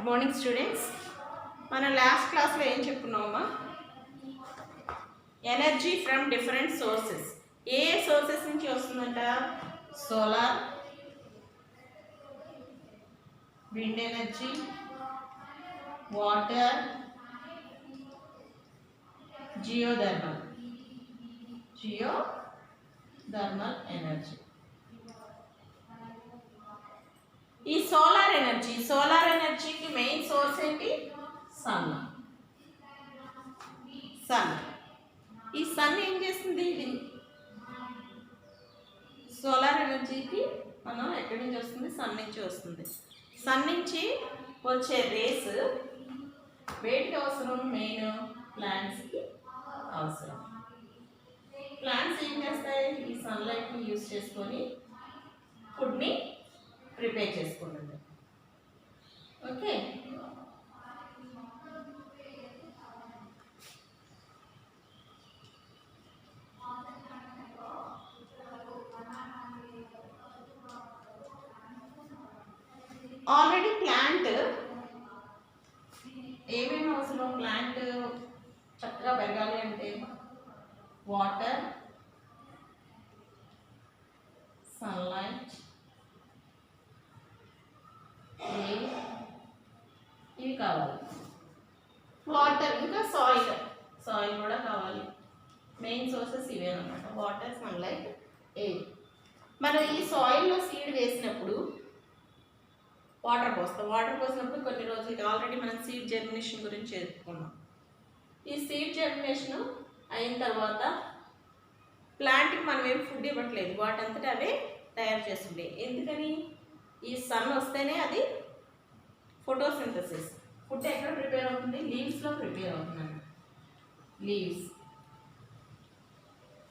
Good morning students. మనం last క్లాస్లో ఏం చెప్పుకున్నామా, ఎనర్జీ ఫ్రమ్ డిఫరెంట్ సోర్సెస్. ఏ సోర్సెస్ నుంచి వస్తుందంట? Solar, wind energy, water, geothermal energy. ఈ సోలార్ ఎనర్జీకి మెయిన్ సోర్స్ ఏంటి? సన్. ఈ సన్ ఏం చేస్తుంది? ఇది సోలార్ ఎనర్జీకి మనం ఎక్కడి నుంచి వస్తుంది? సన్ నుంచి వస్తుంది. సన్ నుంచి వచ్చే రేస్ వేటికి అవసరం? మెయిన్ ప్లాంట్స్కి అవసరం. ప్లాంట్స్ ఏం చేస్తాయి? ఈ సన్లైట్ని యూజ్ చేసుకొని ఫుడ్ని ప్రిపేర్ చేసుకుంటుంది. ఓకే, ఆల్రెడీ ప్లాంట్ ఏమేమి అవసరం? ప్లాంట్ చక్కగా పెరగాలి అంటే వాటర్, సన్లైట్, ఎయిర్, ఇవి కావాలి. వాటర్, ఇంకా సాయిల్ కూడా కావాలి. మెయిన్ సోర్సెస్ ఇవే అన్నమాట, వాటర్, సన్లైట్, ఎయిర్. మనం ఈ సాయిల్లో సీడ్ వేసినప్పుడు వాటర్ పోసినప్పుడు కొన్ని రోజులకి ఆల్రెడీ మనం సీడ్ జర్మినేషన్ గురించి చెప్పుకున్నాం. ఈ సీడ్ జర్మినేషన్ అయిన తర్వాత ప్లాంట్కి మనం ఏం ఫుడ్ ఇవ్వట్లేదు, వాటంతటా అవే తయారు చేస్తుండే. ఎందుకని? ఈ సన్ వస్తేనే అది ఫోటోసింథసిస్. ఫుడ్ ఎక్కడ ప్రిపేర్ అవుతుంది? లీవ్స్లో ప్రిపేర్ అవుతుంది.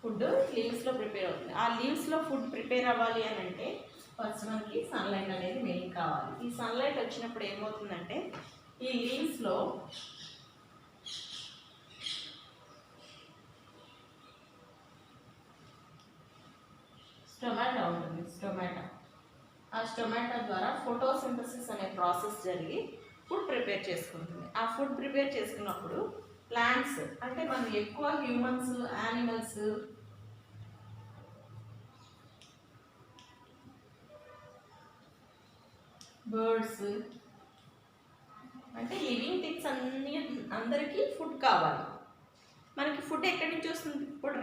ఫుడ్ లీవ్స్లో ప్రిపేర్ అవుతుంది. ఆ లీవ్స్లో ఫుడ్ ప్రిపేర్ అవ్వాలి అని అంటే ఫస్ట్ మనకి సన్లైట్ అనేది మెయిన్ కావాలి. ఈ సన్లైట్ వచ్చినప్పుడు ఏమవుతుందంటే ఈ లీవ్స్లో స్టొమాటో ఉంటుంది. ఆ స్టొమాటో ద్వారా ఫోటోసింథసిస్ అనే ప్రాసెస్ జరిగి ఫుడ్ ప్రిపేర్ చేసుకుంటుంది. ఆ ఫుడ్ ప్రిపేర్ చేసుకున్నప్పుడు ప్లాంట్స్ అంటే మనం ఎక్కువ హ్యూమన్స్, యానిమల్స్, బర్డ్స్ అంటే లివింగ్ థింగ్స్ అందరికీ ఫుడ్ కావాలి. మనకి ఫుడ్ ఎక్కడి నుంచి వస్తుంది? ఇప్పుడు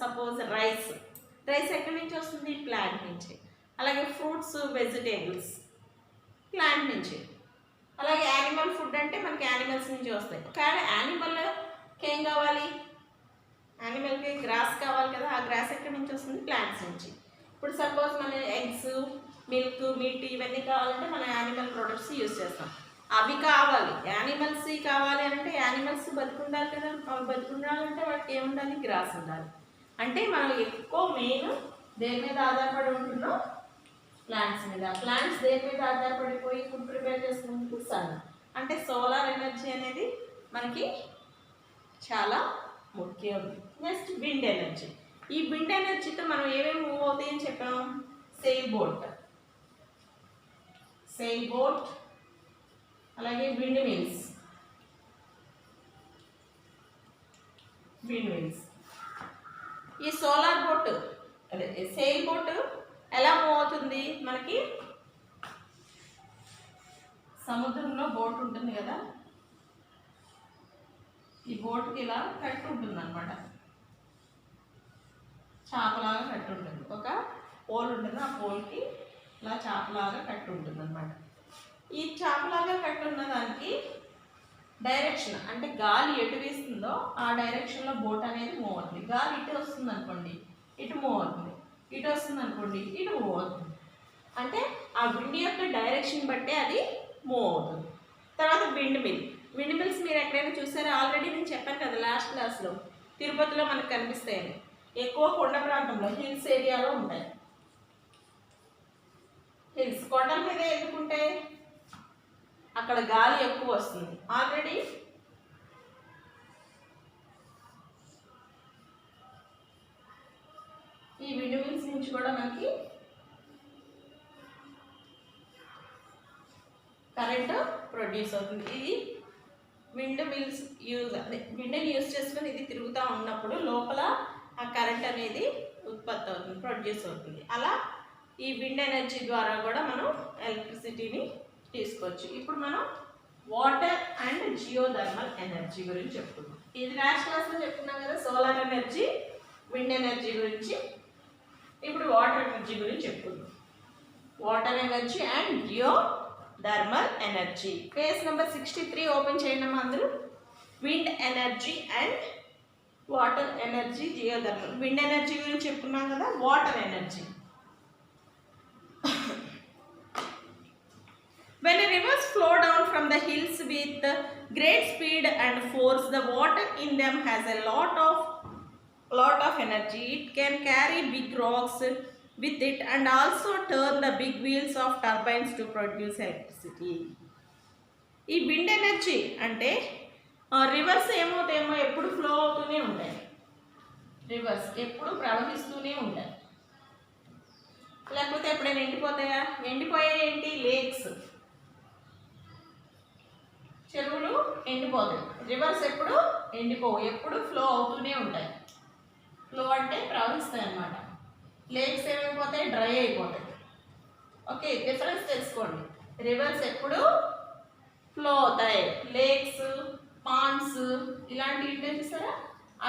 సపోజ్ రైస్ ఎక్కడి నుంచి వస్తుంది? ప్లాంట్ నుంచి. అలాగే ఫ్రూట్స్, వెజిటేబుల్స్ ప్లాంట్ నుంచి. అలాగే యానిమల్ ఫుడ్ అంటే మనకి యానిమల్స్ నుంచి వస్తాయి. కానీ యానిమల్కి ఏం కావాలి? యానిమల్కి గ్రాస్ కావాలి కదా, ఆ గ్రాస్ ఎక్కడి నుంచి వస్తుంది? ప్లాంట్స్ నుంచి. ఇప్పుడు సపోజ్ మన ఎగ్స్, మిల్క్, మీట్ ఇవన్నీ కావాలంటే మనం యానిమల్ ప్రొడక్ట్స్ యూజ్ చేస్తాం. అవి కావాలి, యానిమల్స్ కావాలి అంటే యానిమల్స్ బతుకుండాలి కదా. అవి బతుకుండాలంటే వాటికి ఏముండాలి? గ్రాస్ ఉండాలి. అంటే మనం ఎక్కువ మెయిన్ దేని మీద ఆధారపడి ఉంటున్నాం? ప్లాంట్స్ మీద. ప్లాంట్స్ దేని మీద ఆధారపడిపోయి ఫుడ్ ప్రిపేర్ చేసుకుంటూ సన్. అంటే సోలార్ ఎనర్జీ అనేది మనకి చాలా ముఖ్యం. Next wind energy. ఈ విండ్ ఎనర్జీతో మనం ఏమేమి మూవ్ అవుతాయని చెప్పాం? సెయిల్ బోట్, అలాగే విండ్ మిల్స్. ఈ సోలార్ బోట్ అదే సెయిల్ బోట్ ఎలా మూవ్ అవుతుంది? మనకి సముద్రంలో బోట్ ఉంటుంది కదా, ఈ బోట్కి ఇలా కట్టు ఉంటుంది అనమాట, చాపలాగా కట్టు ఉంటుంది. ఒక పోల్ ఉంటుంది, ఆ పోల్కి ఇలా చాపలాగా కట్టు ఉంటుంది అనమాట. ఈ చాపలాగా కట్టు ఉన్న దానికి డైరెక్షన్ అంటే గాలి ఎటు వీస్తుందో ఆ డైరెక్షన్లో బోట్ అనేది మూవ్ అవుతుంది. గాలి ఇటు వస్తుంది అనుకోండి, ఇటు మూవ్ అవుతుంది. ఇటు వస్తుంది అనుకోండి, ఇటు మూవ్ అవుతుంది. అంటే ఆ విండ్ యొక్క డైరెక్షన్ బట్టే అది మూవ్ అవుతుంది. తర్వాత విండ్ మిల్స్ మీరు ఎక్కడైనా చూసారా? ఆల్రెడీ నేను చెప్పాను కదా లాస్ట్ క్లాస్లో, తిరుపతిలో మనకు కనిపిస్తాయని. ఎక్కువ కొండ ప్రాంతంలో, హిల్స్ ఏరియాలో ఉంటాయి. హిల్స్ కొండల మీద ఎందుకుంటాయి? అక్కడ గాలి ఎక్కువ వస్తుంది. ఆల్రెడీ ఈ విండ్ మిల్స్ నుంచి కూడా మనకి కరెంటు ప్రొడ్యూస్ అవుతుంది. ఇది విండ్ మిల్స్ విండ్ని యూజ్ చేసుకొని ఇది తిరుగుతూ ఉన్నప్పుడు లోపల ఆ కరెంట్ అనేది ఉత్పత్తి అవుతుంది, ప్రొడ్యూస్ అవుతుంది. అలా ఈ విండ్ ఎనర్జీ ద్వారా కూడా మనం ఎలక్ట్రిసిటీని తీసుకోవచ్చు. ఇప్పుడు మనం వాటర్ అండ్ జియోథర్మల్ ఎనర్జీ గురించి చెప్పుకుందాం. ఇది లాస్ట్ క్లాస్లో చెప్పుకున్నాం కదా, సోలార్ ఎనర్జీ, విండ్ ఎనర్జీ గురించి. ఇప్పుడు వాటర్ ఎనర్జీ గురించి చెప్పుకుందాం. Water energy and geothermal energy. Page number 63 open చేయండి అమ్మా అందరూ. Wind energy and water energy, geothermal. Wind energy గురించి చెప్పుకున్నాం కదా. Water energy. When a rivers flow down from the hills with great speed and force, the water in them has a lot of energy. It can carry big rocks with it and also turn the big wheels of turbines to produce electricity. ఈ wind energy అంటే reverse ఏమవుతాయేమో ఎప్పుడు flow అవుతూనే ఉంటాయి. Reverse ఎప్పుడు ప్రవహిస్తూనే ఉంటాయి. లేకపోతే ఎప్పుడైనా ఎండిపోతాయా? ఎండిపోయాయి ఏంటి? లేక్స్, చెరువులు ఎండిపోతాయి. రివర్స్ ఎప్పుడు ఎండిపోవు, ఎప్పుడు ఫ్లో అవుతూనే ఉంటాయి. ఫ్లో అంటే ప్రవహిస్తాయి అన్నమాట. లేక్స్ ఏమైపోతాయి? డ్రై అయిపోతాయి. ఓకే, డిఫరెన్స్ తెలుసుకోండి. రివర్స్ ఎప్పుడు ఫ్లో అవుతాయి. లేక్స్, పాండ్స్ ఇలాంటివి ఉంటాయి చూసారా,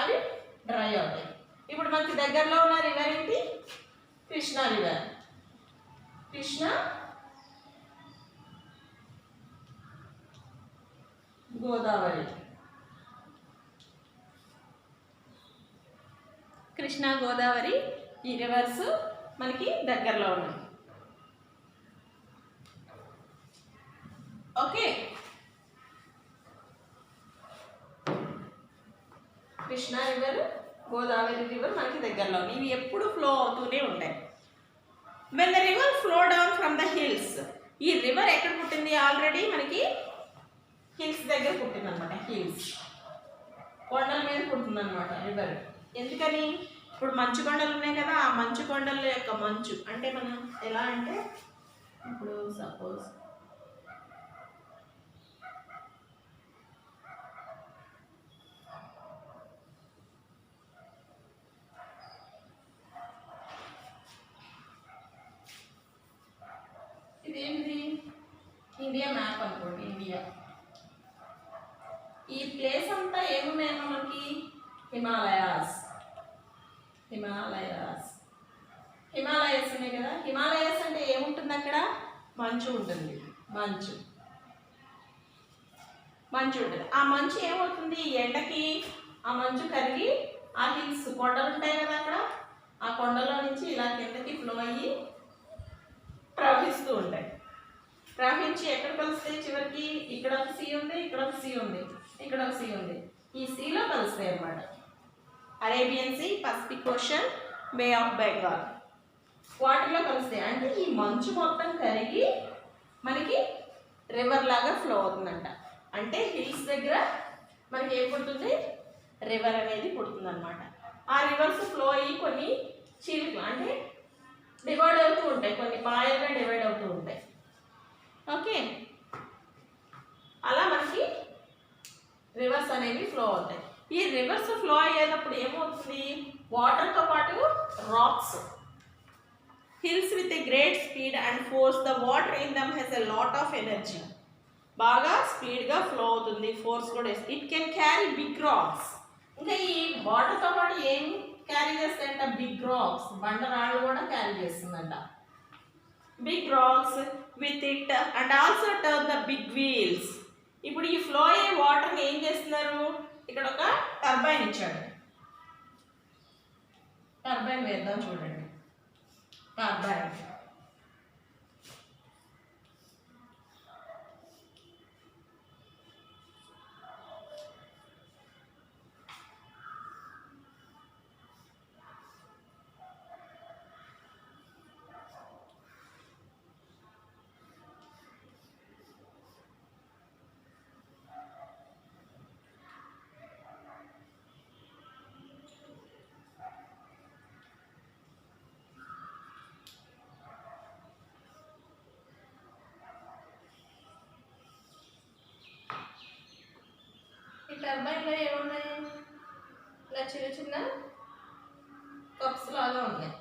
అవి డ్రై అవుతాయి. ఇప్పుడు మనకి దగ్గరలో ఉన్న రివర్ ఏంటి? కృష్ణా రివర్. కృష్ణా గోదావరి. కృష్ణా గోదావరి ఈ రివర్స్ మనకి దగ్గరలో ఉన్నాయి. Okay, Krishna river, Godavari river మనకి దగ్గరలో ఉన్నాయి. ఇవి ఎప్పుడు ఫ్లో అవుతూనే ఉంటాయి. when the river flow down from the hills, ఈ రివర్ ఎక్కడ పుట్టింది? ఆల్రెడీ మనకి హిల్స్ దగ్గర పుట్టింది అనమాట. హిల్స్, కొండల మీద పుట్టింది అనమాట రివర్. ఎందుకని? ఇప్పుడు మంచు కొండలు ఉన్నాయి కదా, ఆ మంచు కొండల యొక్క మంచు అంటే మనం ఎలా అంటే, ఇప్పుడు సపోజ్ ఇదేంటి? ఇండియా మ్యాప్ అనుకోండి. ఇండియా ఈ ప్లేస్ అంతా ఏమున్నాయమ్మా మనకి? హిమాలయాస్. హిమాలయాస్ ఉన్నాయి కదా. హిమాలయాస్ అంటే ఏముంటుంది అక్కడ? మంచు ఉంటుంది. మంచు ఉంటుంది. ఆ మంచు ఏమవుతుంది? ఎండకి ఆ మంచు కరిగి ఆ హిల్స్, కొండలు ఉంటాయి కదా అక్కడ, ఆ కొండలో నుంచి ఇలా కిందకి ఫ్లో అయ్యి ప్రవహిస్తూ ఉంటాయి. ప్రవహించి ఎక్కడ కలుస్తాయి? చివరికి ఇక్కడ ఒక సీ ఉంది, ఇక్కడ ఒక సీ ఉంది, ఇక్కడ ఒక సీ ఉంది. ఈ సీలో కలుస్తాయి అన్నమాట. Arabian sea, Pacific ocean, bay of Bengal వాటిలో కలుస్తాయి. అంటే ఈ మంచు మొత్తం కరిగి మనకి రివర్ లాగా ఫ్లో అవుతుందంట. అంటే హిల్స్ దగ్గర మనకి ఏం పుడుతుంది? రివర్ అనేది పుడుతుంది అనమాట. ఆ రివర్స్ ఫ్లో అయ్యి కొన్ని చీలికలు అంటే డివైడ్ అవుతూ ఉంటాయి, కొన్ని పాయలుగా డివైడ్ అవుతూ ఉంటాయి. ఓకే, అలా మనకి రివర్స్ అనేవి ఫ్లో అవుతాయి. ఈ రివర్స్ ఫ్లో అయ్యేటప్పుడు ఏమవుతుంది? వాటర్తో పాటు rocks, hills with a great speed and force, the water in them has a lot of energy. బాగా స్పీడ్గా ఫ్లో అవుతుంది, ఫోర్స్ కూడా. It can carry big rocks. ఇంకా ఈ వాటర్తో పాటు ఏం క్యారీ చేస్తాయంట? బిగ్ రాక్స్, బండరాళ్ళు కూడా క్యారీ చేస్తుందంట. Big rocks with it and also turn the big wheels. ఇప్పుడు ఈ ఫ్లో అయ్యే వాటర్ని ఏం చేస్తున్నారు? ఇక్కడ ఒక టర్బైన్ ఇచ్చాడు. టర్బైన్ వేద్దాం చూడండి. టర్బైన్ చిన్న చిన్న కప్స్ లాగా ఉన్నాయి.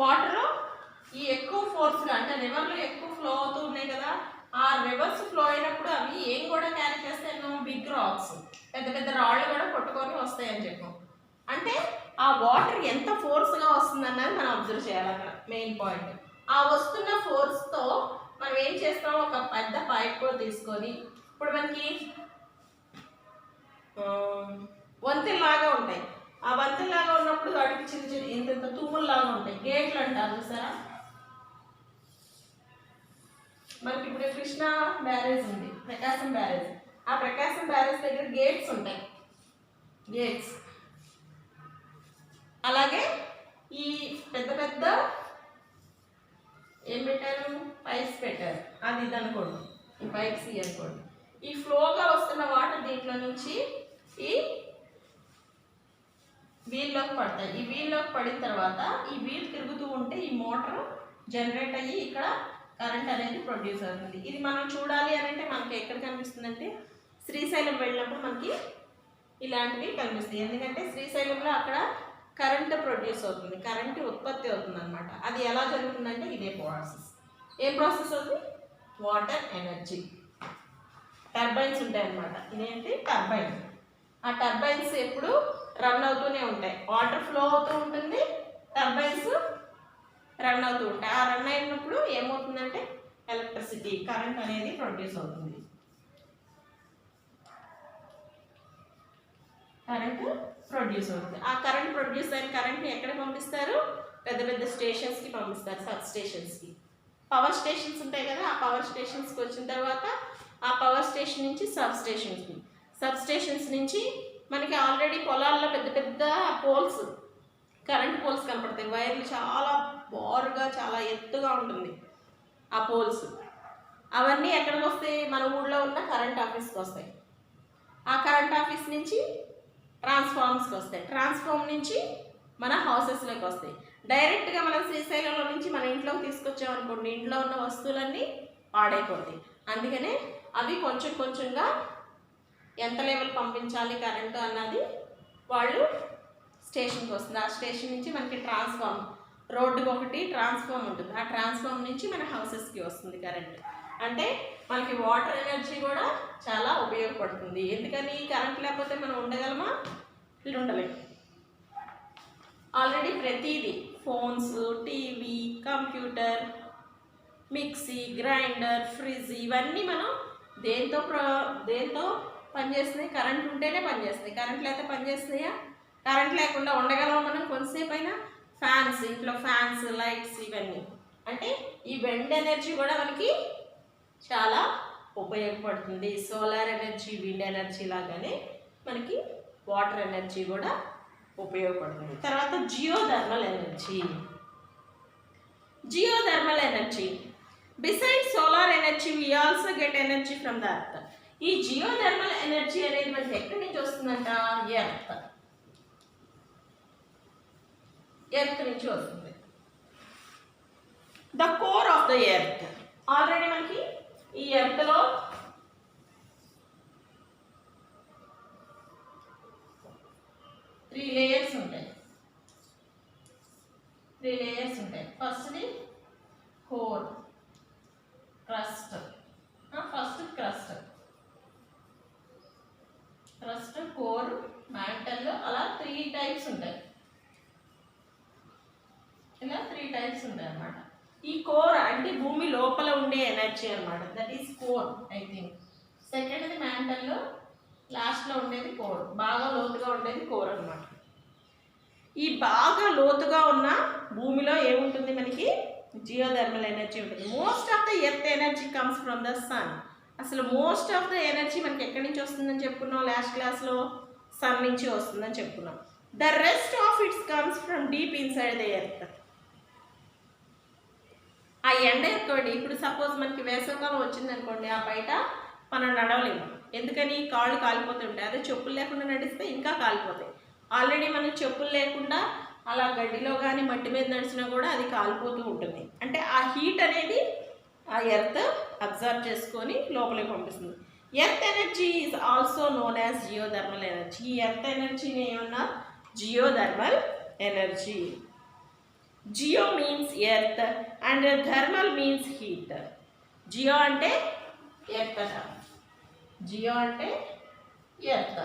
వాటర్ ఈ ఎక్కువ ఫోర్స్గా అంటే రివర్లో ఎక్కువ ఫ్లో అవుతూ ఉన్నాయి కదా, ఆ రివర్స్ ఫ్లో అయినప్పుడు అవి ఏం కూడా క్యారీ చేస్తాయి, బిగ్ రాక్స్, పెద్ద పెద్ద రాళ్ళు కూడా కొట్టుకొని వస్తాయని చెప్పాం. అంటే ఆ వాటర్ ఎంత ఫోర్స్గా వస్తుంది అన్నది మనం అబ్జర్వ్ చేయాలి. అక్కడ మెయిన్ పాయింట్ ఆ వస్తున్న ఫోర్స్తో మనం ఏం చేస్తాం, ఒక పెద్ద పైప్ తీసుకొని, ఇప్పుడు మనకి వంతెనలాగా ఉంటాయి, ఆ వంతెనలాగా ఉన్నప్పుడు వాటికి చిన్న చిన్న ఇంత తూముల్లాగా ఉంటాయి, గేట్లు అంటారు చూసారా. మనకి ఇప్పుడు కృష్ణా బ్యారేజ్ ఉంది, ప్రకాశం బ్యారేజ్, ఆ ప్రకాశం బ్యారేజ్ దగ్గర గేట్స్ ఉంటాయి, గేట్స్. అలాగే ఈ పెద్ద పెద్ద ఏం పెట్టారు, పైప్స్ పెట్టారు, అది ఇది అనుకోండి, ఈ పైప్స్ ఇవి అనుకోండి. ఈ ఫ్లోగా వస్తున్న వాటర్ దీంట్లో నుంచి ఈ వీల్లోకి పడతాయి. ఈ వీల్లోకి పడిన తర్వాత ఈ వీల్ తిరుగుతూ ఉంటే ఈ మోటార్ జనరేట్ అయ్యి ఇక్కడ కరెంట్ అనేది ప్రొడ్యూస్ అవుతుంది. ఇది మనం చూడాలి అని అంటే మనకి ఎక్కడ కనిపిస్తుందంటే శ్రీశైలం వెళ్ళినప్పుడు మనకి ఇలాంటివి కనిపిస్తాయి. ఎందుకంటే శ్రీశైలంలో అక్కడ కరెంట్ ప్రొడ్యూస్ అవుతుంది, కరెంట్ ఉత్పత్తి అవుతుంది అనమాట. అది ఎలా జరుగుతుందంటే ఇదే ప్రాసెస్. ఏ ప్రాసెస్ అవుతుంది, వాటర్ ఎనర్జీ. టర్బైన్స్ ఉంటాయి అన్నమాట, ఇదేంటి టర్బైన్. ఆ టర్బైన్స్ ఎప్పుడు రన్ అవుతూనే ఉంటాయి, వాటర్ ఫ్లో అవుతూ ఉంటుంది, టర్బైన్స్ రన్ అవుతూ ఉంటాయి. ఆ రన్ అయినప్పుడు ఏమవుతుందంటే ఎలక్ట్రిసిటీ, కరెంట్ అనేది ప్రొడ్యూస్ అవుతుంది. కరెంట్ ప్రొడ్యూస్ అవుతుంది. ఆ కరెంట్ ప్రొడ్యూస్ అయిన కరెంట్ని ఎక్కడ పంపిస్తారు, పెద్ద పెద్ద స్టేషన్స్కి పంపిస్తారు, సబ్ స్టేషన్స్కి. పవర్ స్టేషన్స్ ఉంటాయి కదా, ఆ పవర్ స్టేషన్స్కి వచ్చిన తర్వాత ఆ పవర్ స్టేషన్ నుంచి సబ్ స్టేషన్స్కి, సబ్ స్టేషన్స్ నుంచి మనకి ఆల్రెడీ పొలాల్లో పెద్ద పెద్ద పోల్స్, కరెంట్ పోల్స్ కనపడతాయి. వైర్లు చాలా బారుగా చాలా ఎత్తుగా ఉంటుంది ఆ పోల్స్. అవన్నీ ఎక్కడికి వస్తాయి, మన ఊళ్ళో ఉన్న కరెంట్ ఆఫీస్కి వస్తాయి. ఆ కరెంట్ ఆఫీస్ నుంచి ట్రాన్స్ఫార్మర్స్కి వస్తాయి, ట్రాన్స్ఫార్మర్ నుంచి మన హౌసెస్లోకి వస్తాయి. డైరెక్ట్గా మనం శ్రీశైలంలో నుంచి మన ఇంట్లోకి తీసుకొచ్చామనుకోండి, ఇంట్లో ఉన్న వస్తువులన్నీ పాడైపోతాయి. అందుకనే అవి కొంచెం కొంచెంగా ఎంత లెవెల్ పంపించాలి కరెంటు అన్నది వాళ్ళు స్టేషన్కి వస్తుంది. ఆ స్టేషన్ నుంచి మనకి ట్రాన్స్ఫార్మర్, రోడ్డుకి ఒకటి ట్రాన్స్ఫార్మర్ ఉంటుంది, ఆ ట్రాన్స్ఫార్మర్ నుంచి మన హౌసెస్కి వస్తుంది కరెంట్. అంటే మనకి వాటర్ ఎనర్జీ కూడా చాలా ఉపయోగపడుతుంది. ఎందుకని కరెంట్ లేకపోతే మనం ఉండగలమా, ఉండలేము. ఆల్రెడీ ప్రతిదీ phones, TV, computer, mixie, grinder, fridge ఇవన్నీ మనం దేంతో పనిచేస్తున్నాయి, కరెంట్ ఉంటేనే పనిచేస్తాయి. కరెంట్ లేకపోతే పనిచేస్తున్నాయా, కరెంట్ లేకుండా ఉండగలమా మనం కొంతసేపు అయినా. ఫ్యాన్స్, ఇంట్లో ఫ్యాన్స్, లైట్స్ ఇవన్నీ. అంటే ఈ విండ్ ఎనర్జీ కూడా మనకి చాలా ఉపయోగపడుతుంది. సోలార్ ఎనర్జీ, విండ్ ఎనర్జీ లాగానే మనకి వాటర్ ఎనర్జీ కూడా ఉపయోగపడుతుంది. తర్వాత geothermal energy. Geothermal energy, beside solar energy we also get energy from the earth. ఈ జియోథర్మల్ ఎనర్జీ అనేది మనకి ఎక్కడి నుంచి వస్తుందంట, ఎర్త్ నుంచి వస్తుంది. The core of the earth. Already మనకి ఈ ఎర్త్లో త్రీ లేయర్స్ ఉంటాయి. ఫస్ట్ది core, crust. First crust, core, mantle, అలా త్రీ టైప్స్ ఉంటాయి. ఇలా త్రీ టైప్స్ ఉంటాయి అన్నమాట. ఈ కోర్ అంటే భూమి లోపల ఉండే ఎనర్జీ అనమాట, that is core I think. సెకండ్ది మ్యాంటల్లో, లాస్ట్లో ఉండేది కోర్, బాగా లోతుగా ఉండేది కోర్ అనమాట. ఈ బాగా లోతుగా ఉన్న భూమిలో ఏముంటుంది మనకి, జియోథర్మల్ ఎనర్జీ ఉంటుంది. Most of the earth energy comes from the sun. అసలు మోస్ట్ ఆఫ్ ద ఎనర్జీ మనకి ఎక్కడి నుంచి వస్తుందని చెప్పుకున్నాం లాస్ట్ క్లాస్లో, సన్ నుంచి వస్తుందని చెప్పుకున్నాం. The rest of it's comes from deep inside the earth. ఆ ఎండ ఎత్తుకోండి. ఇప్పుడు సపోజ్ మనకి వేసవికాలం వచ్చిందనుకోండి, ఆ బయట మనం నడవలేము. ఎందుకని? కాళ్ళు కాలిపోతుంటాయి. అదే చెప్పులు లేకుండా నడిస్తే ఇంకా కాలిపోతాయి. ఆల్రెడీ మనం చెప్పులు లేకుండా అలా గడ్డిలో కానీ మట్టి మీద నడిచినా కూడా అది కాలిపోతూ ఉంటుంది. అంటే ఆ హీట్ అనేది ఆ ఎర్త్ అబ్జర్వ్ చేసుకొని లోపలికి పంపిస్తుంది. Earth energy is also known as geothermal energy. ఈ ఎర్త్ ఎనర్జీని ఏమన్నా geothermal energy. Geo means earth and thermal means heat. Geo అంటే ఎర్త్, జియో అంటే ఎర్త్,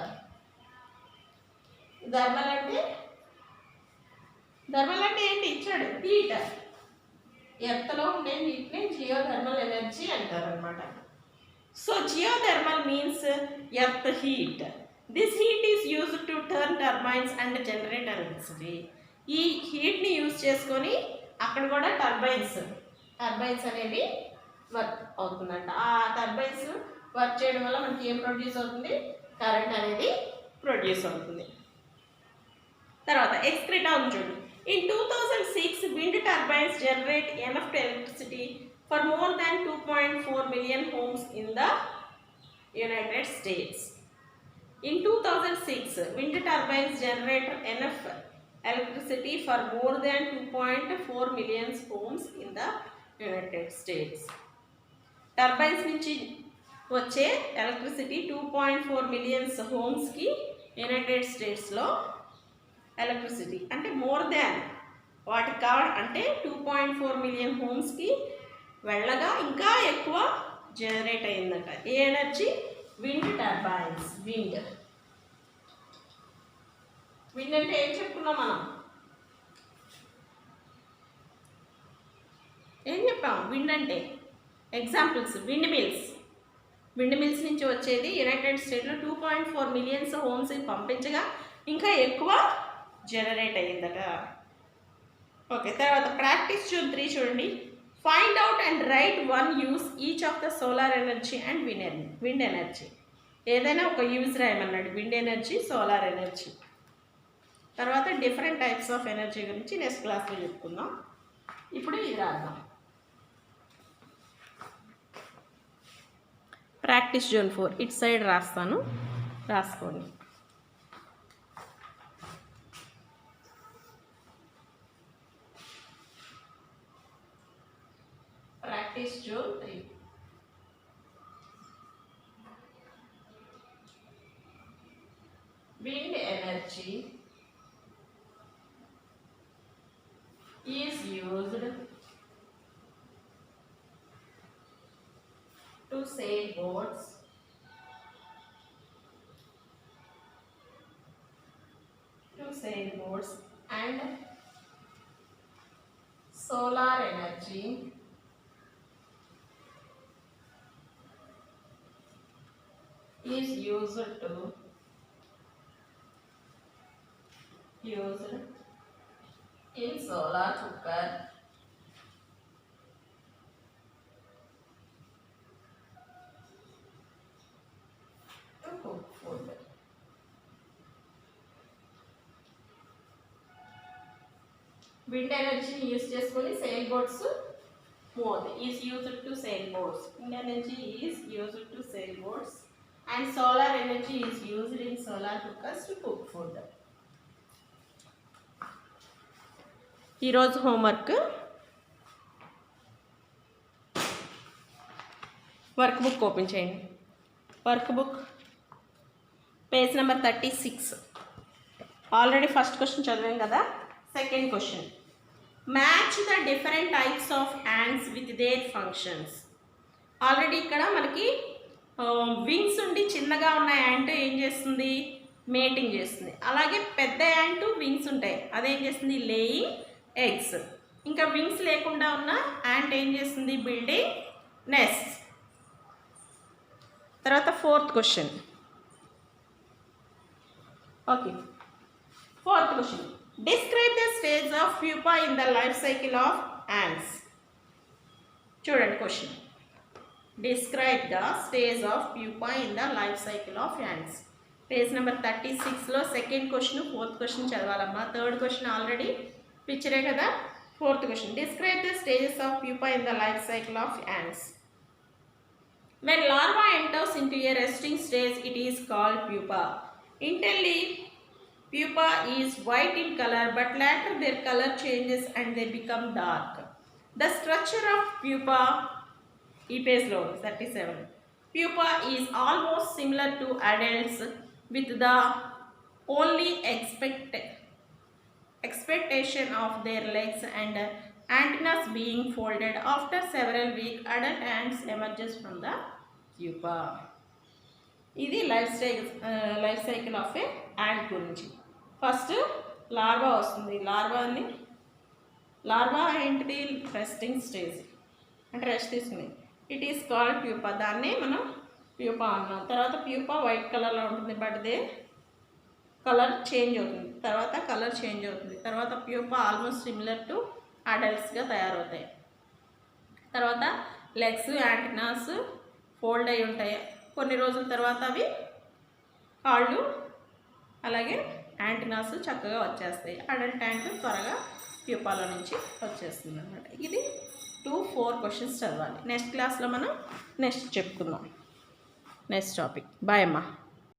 థర్మల్ అంటే ఏంటి ఇచ్చాడు? హీట్. ఎర్త్లో ఉండే హీట్ని జియోథర్మల్ ఎనర్జీ అంటారు అనమాట. So geothermal means earth heat. This heat is used to turn turbines and generate electricity. ఈ హీట్ని use చేసుకొని అక్కడ కూడా టర్బైన్స్ అనేవి వర్క్ అవుతుందంట. ఆ టర్బైన్స్ వర్క్ చేయడం వల్ల మనకి ఏం ప్రొడ్యూస్ అవుతుంది? కరెంట్ అనేది ప్రొడ్యూస్ అవుతుంది. తర్వాత ఎక్స్క్రీటా ఉంది చూడండి. In 2006, wind turbines generate enough electricity for more than 2.4 million homes in the United States. In 2006, wind turbines generate enough electricity for more than 2.4 million homes in the United States. Turbines నుంచి వచ్చే electricity 2.4 millions హోమ్స్కి United స్టేట్స్లో electricity అంటే more than వాటికి కావాలి అంటే 2.4 million హోమ్స్కి వెళ్ళగా ఇంకా ఎక్కువ జనరేట్ అయిందట. ఏ ఎనర్జీ? Wind turbines. విండ్ అంటే ఏం చెప్పుకున్నాం మనం? ఏం చెప్పాం? విండ్ అంటే ఎగ్జాంపుల్స్ విండ్ మిల్స్ నుంచి వచ్చేది యునైటెడ్ స్టేట్లో 2.4 మిలియన్స్ హోమ్స్కి పంపించగా ఇంకా ఎక్కువ జనరేట్ అయ్యిందట. ఓకే, తర్వాత ప్రాక్టీస్ జోన్ 3 చూడండి. Find out and write one use each of the solar energy and wind energy. ఏదైనా ఒక యూజ్ రాయమన్నాడు. Wind energy, solar energy. తర్వాత డిఫరెంట్ టైప్స్ ఆఫ్ ఎనర్జీ గురించి నెక్స్ట్ క్లాస్లో చెప్పుకుందాం. ఇప్పుడు ఇది రాద్దాం. ప్రాక్టీస్ జోన్ 4 ఇటు సైడ్ రాస్తాను, రాసుకోండి. Practice Zone 3. Wind energy is used to sail boats, and solar energy is used in solar cooker, to cook food. Wind energy use చేసుకొని sail boats is used to sail boats. Wind energy is used to sail boats and solar energy is used in solar cookers to cook food. ఈరోజు homework work book open చేయండి. Work book page number 36. Already first question చదివాం కదా. Second question, match the different types of ants with their functions. Already ఇక్కడ మనకి wings ఉండి చిన్నగా ఉన్న ant ఏం చేస్తుంది? మేటింగ్ చేస్తుంది. అలాగే పెద్ద యాంట్ వింగ్స్ ఉంటాయి, అదేం చేస్తుంది? Laying eggs. ఇంకా వింగ్స్ లేకుండా ఉన్న యాంట్ ఏం చేస్తుంది? Building nest. తర్వాత fourth question. Okay, fourth question, describe the stage of pupa in the life cycle of ants. చూడండి question, describe the stage of pupa in the life cycle of ants. Page number 36లో second question, fourth question చదవాలమ్మా. Third question already పిక్చరే కదా. Fourth question, describe the stages of pupa in the life cycle of ants. When larva enters into a resting stage, it is called pupa. Internally, pupa is white in color, but later their color changes and they become dark. The structure of pupa, page 37. Pupa is almost similar to adults, with the only expectation of their legs and antennas being folded. After several weeks, adult ants emerges from the pupa. ఇది life cycle of A ant గురించి. First larva వస్తుంది. Larva ఏంటిది? Resting stage, అంటే rest తీసుకుంది. It is called pupa. దాన్ని మనం pupa అన్నాం. తర్వాత ప్యూపా వైట్ కలర్లో ఉంటుంది, బట్ దే కలర్ చేంజ్ అవుతుంది. తర్వాత ప్యూపా ఆల్మోస్ట్ సిమిలర్ టు అడల్ట్స్గా తయారవుతాయి. తర్వాత లెగ్స్, యాంటినాస్ ఫోల్డ్ అయి ఉంటాయి. కొన్ని రోజుల తర్వాత అవి కాళ్ళు అలాగే యాంటినాస్ చక్కగా వచ్చేస్తాయి. అడల్ట్ యాంట్ త్వరగా ప్యూపాలో నుంచి వచ్చేస్తుంది అన్నమాట. ఇది 2-4 క్వశ్చన్స్ చదవాలి. నెక్స్ట్ క్లాస్లో మనం చెప్పుకుందాం నెక్స్ట్ టాపిక్. బాయ్ అమ్మా.